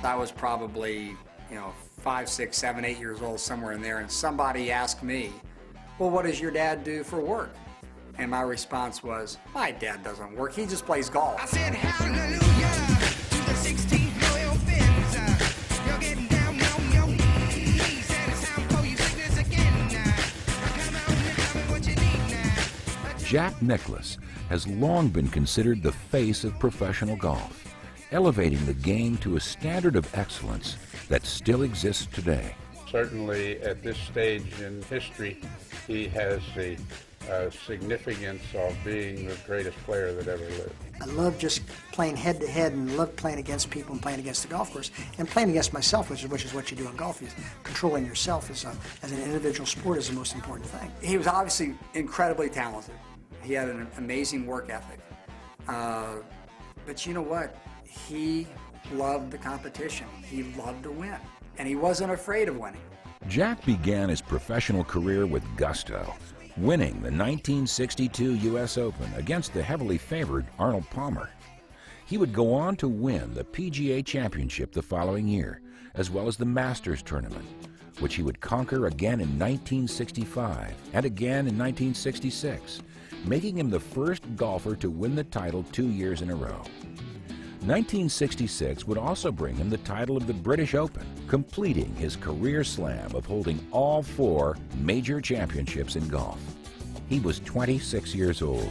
I was probably, 5, 6, 7, 8 years old, somewhere in there, and somebody asked me, well, what does your dad do for work? And my response was, my dad doesn't work, he just plays golf. I said hallelujah to the 16th royal fins. You're getting down on your knees, and it's time for you sickness again. Come on and tell me what you need now. Jack Nicklaus has long been considered the face of professional golf, elevating the game to a standard of excellence that still exists today. Certainly at this stage in history, he has the significance of being the greatest player that ever lived. I love just playing head-to-head and love playing against people and playing against the golf course and playing against myself, which is what you do in golf. Controlling yourself as an individual sport is the most important thing. He was obviously incredibly talented. He had an amazing work ethic. But you know what? He loved the competition. He loved to win. And he wasn't afraid of winning. Jack began his professional career with gusto, winning the 1962 U.S. Open against the heavily favored Arnold Palmer. He would go on to win the PGA Championship the following year, as well as the Masters Tournament, which he would conquer again in 1965 and again in 1966, making him the first golfer to win the title 2 years in a row. 1966 would also bring him the title of the British Open, completing his career slam of holding all 4 major championships in golf. He was 26 years old.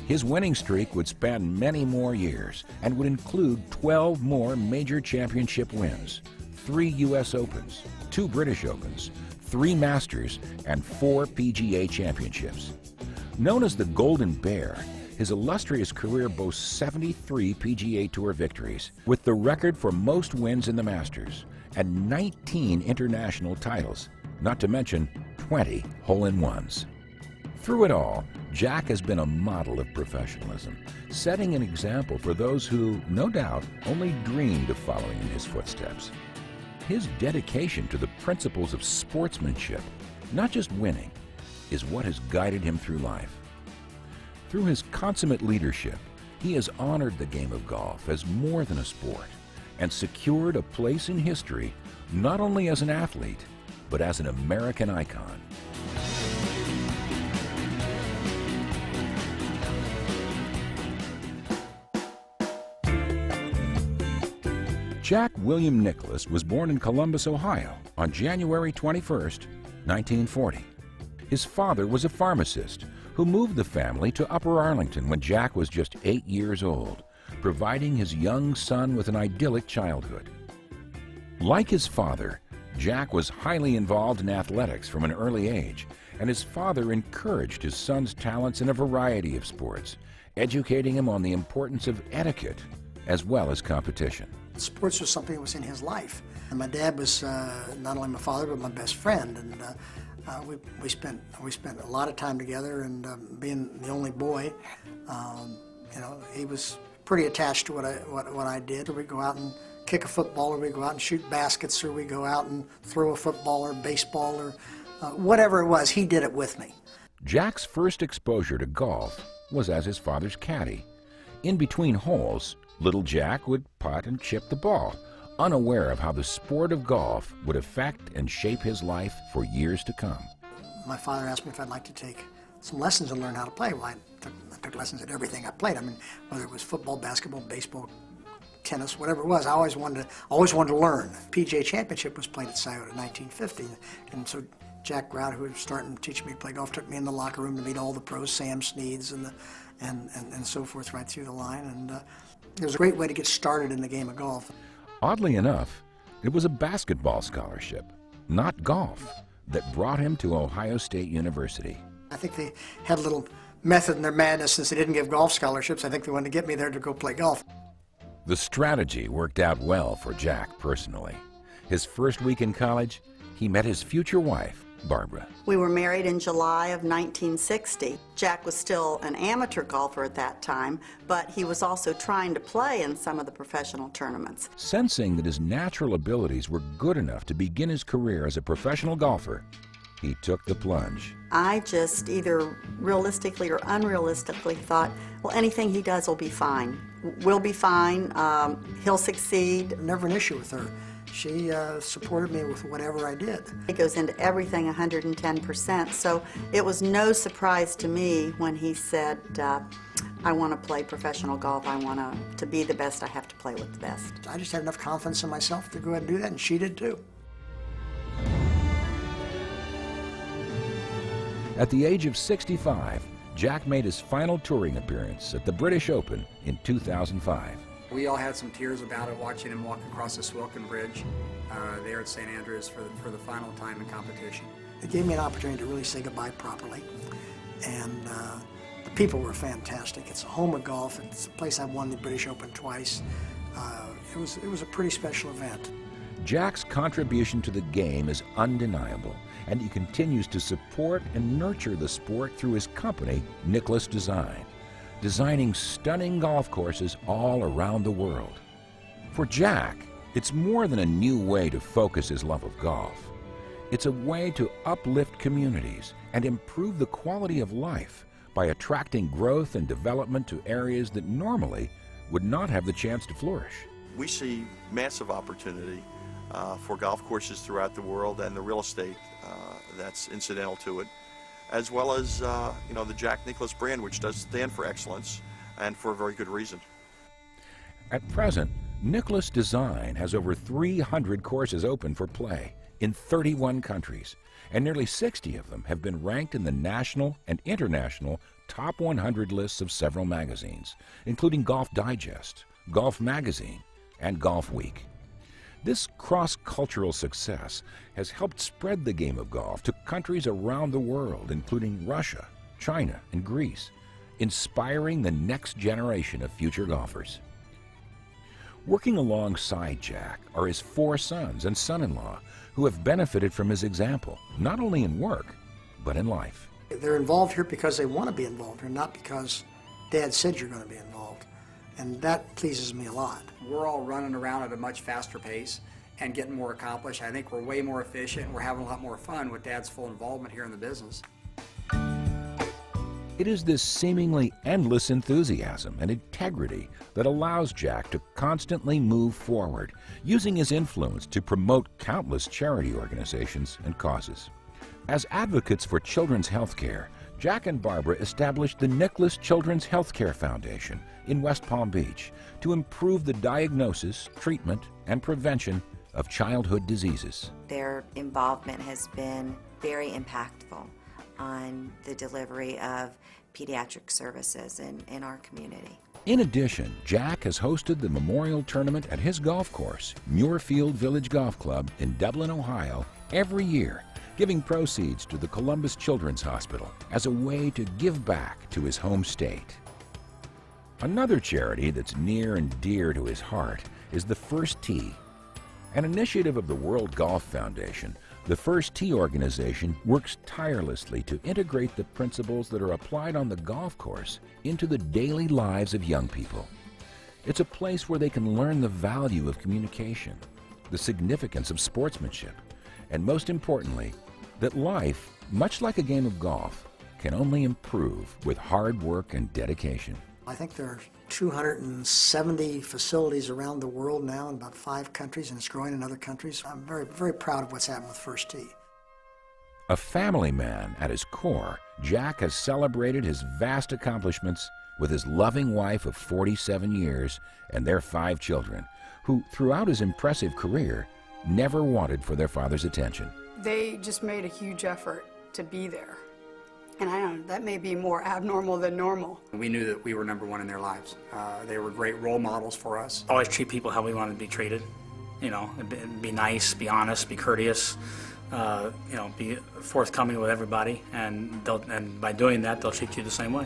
His winning streak would span many more years and would include 12 more major championship wins, 3 U.S. Opens, 2 British Opens, 3 Masters, and 4 PGA championships. Known as the Golden Bear, his illustrious career boasts 73 PGA Tour victories, with the record for most wins in the Masters, and 19 international titles, not to mention 20 hole-in-ones. Through it all, Jack has been a model of professionalism, setting an example for those who, no doubt, only dreamed of following in his footsteps. His dedication to the principles of sportsmanship, not just winning, is what has guided him through life. Through his consummate leadership, he has honored the game of golf as more than a sport and secured a place in history not only as an athlete, but as an American icon. Jack William Nicklaus was born in Columbus, Ohio on January 21st, 1940. His father was a pharmacist who moved the family to Upper Arlington when Jack was just 8 years old, providing his young son with an idyllic childhood. Like his father, Jack was highly involved in athletics from an early age, and his father encouraged his son's talents in a variety of sports, educating him on the importance of etiquette as well as competition. Sports was something that was in his life. And my dad was not only my father, but my best friend. And we spent a lot of time together, and being the only boy, he was pretty attached to what I did. We'd go out and kick a football, or we'd go out and shoot baskets, or we'd go out and throw a football or baseball, or whatever it was, he did it with me. Jack's first exposure to golf was as his father's caddy. In between holes, little Jack would putt and chip the ball, unaware of how the sport of golf would affect and shape his life for years to come. My father asked me if I'd like to take some lessons and learn how to play. Well, I took lessons at everything I played. I mean, whether it was football, basketball, baseball, tennis, whatever it was, I always wanted to learn. PGA Championship was played at Scioto in 1950, and so Jack Grout, who was starting to teach me to play golf, took me in the locker room to meet all the pros, Sam Sneeds and so forth, right through the line. And it was a great way to get started in the game of golf. Oddly enough, it was a basketball scholarship, not golf, that brought him to Ohio State University. I think they had a little method in their madness. Since they didn't give golf scholarships, I think they wanted to get me there to go play golf. The strategy worked out well for Jack personally. His first week in college, he met his future wife, Barbara. We were married in July of 1960. Jack was still an amateur golfer at that time, but he was also trying to play in some of the professional tournaments. Sensing that his natural abilities were good enough to begin his career as a professional golfer, he took the plunge. I just either realistically or unrealistically thought, well, anything he does will be fine. we'll be fine, he'll succeed. Never an issue with her. She supported me with whatever I did. He goes into everything 110%, so it was no surprise to me when he said, I want to play professional golf. I want to be the best. I have to play with the best. I just had enough confidence in myself to go ahead and do that, and she did too. At the age of 65, Jack made his final touring appearance at the British Open in 2005. We all had some tears about it, watching him walk across the Swilcan Bridge there at St. Andrews for the final time in competition. It gave me an opportunity to really say goodbye properly, and the people were fantastic. It's a home of golf. It's a place I've won the British Open twice. It was a pretty special event. Jack's contribution to the game is undeniable, and he continues to support and nurture the sport through his company, Nicklaus Design, designing stunning golf courses all around the world. For Jack, it's more than a new way to focus his love of golf. It's a way to uplift communities and improve the quality of life by attracting growth and development to areas that normally would not have the chance to flourish. We see massive opportunity for golf courses throughout the world and the real estate that's incidental to it, as well as the Jack Nicklaus brand, which does stand for excellence and for a very good reason. At present, Nicklaus Design has over 300 courses open for play in 31 countries, and nearly 60 of them have been ranked in the national and international top 100 lists of several magazines, including Golf Digest, Golf Magazine, and Golf Week. This cross-cultural success has helped spread the game of golf to countries around the world, including Russia, China, and Greece, inspiring the next generation of future golfers. Working alongside Jack are his 4 sons and son-in-law, who have benefited from his example, not only in work, but in life. They're involved here because they want to be involved here, not because Dad said you're going to be involved. And that pleases me a lot. We're all running around at a much faster pace and getting more accomplished. I think we're way more efficient and we're having a lot more fun with Dad's full involvement here in the business. It is this seemingly endless enthusiasm and integrity that allows Jack to constantly move forward, using his influence to promote countless charity organizations and causes. As advocates for children's health care, Jack and Barbara established the Nicklaus Children's Healthcare Foundation in West Palm Beach to improve the diagnosis, treatment, and prevention of childhood diseases. Their involvement has been very impactful on the delivery of pediatric services in our community. In addition, Jack has hosted the memorial tournament at his golf course, Muirfield Village Golf Club in Dublin, Ohio, every year, giving proceeds to the Columbus Children's Hospital as a way to give back to his home state. Another charity that's near and dear to his heart is the First Tee. An initiative of the World Golf Foundation, the First Tee organization works tirelessly to integrate the principles that are applied on the golf course into the daily lives of young people. It's a place where they can learn the value of communication, the significance of sportsmanship, and most importantly, that life, much like a game of golf, can only improve with hard work and dedication. I think there are 270 facilities around the world now in about 5 countries, and it's growing in other countries. I'm very, very proud of what's happened with First Tee. A family man at his core, Jack has celebrated his vast accomplishments with his loving wife of 47 years and their 5 children, who, throughout his impressive career, never wanted for their father's attention. They just made a huge effort to be there. And I don't know, that may be more abnormal than normal. We knew that we were number one in their lives. They were great role models for us. Always treat people how we want to be treated. Be nice, be honest, be courteous, be forthcoming with everybody, and by doing that, they'll treat you the same way.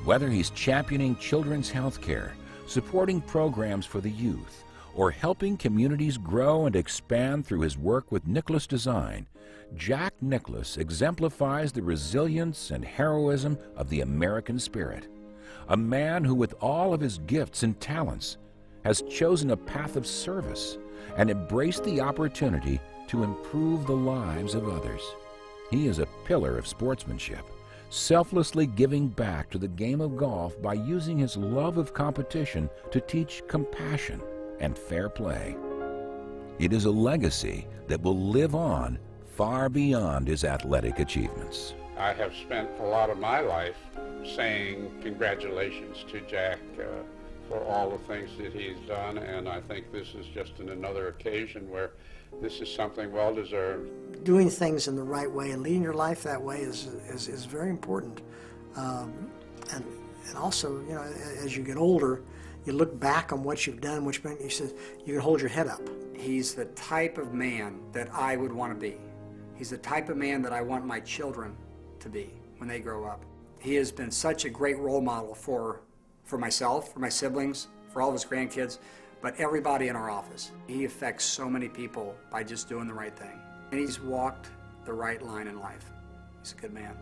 Whether he's championing children's health care, supporting programs for the youth, or helping communities grow and expand through his work with Nicklaus Design, Jack Nicklaus exemplifies the resilience and heroism of the American spirit. A man who, with all of his gifts and talents, has chosen a path of service and embraced the opportunity to improve the lives of others. He is a pillar of sportsmanship, selflessly giving back to the game of golf by using his love of competition to teach compassion and fair play. It is a legacy that will live on far beyond his athletic achievements. I have spent a lot of my life saying congratulations to Jack for all the things that he's done, and I think this is just another occasion where this is something well deserved. Doing things in the right way and leading your life that way is very important. And also, you know, as you get older, you look back on what you've done, which meant you can hold your head up. He's the type of man that I would want to be. He's the type of man that I want my children to be when they grow up. He has been such a great role model for myself, for my siblings, for all of his grandkids, but everybody in our office. He affects so many people by just doing the right thing. And he's walked the right line in life. He's a good man.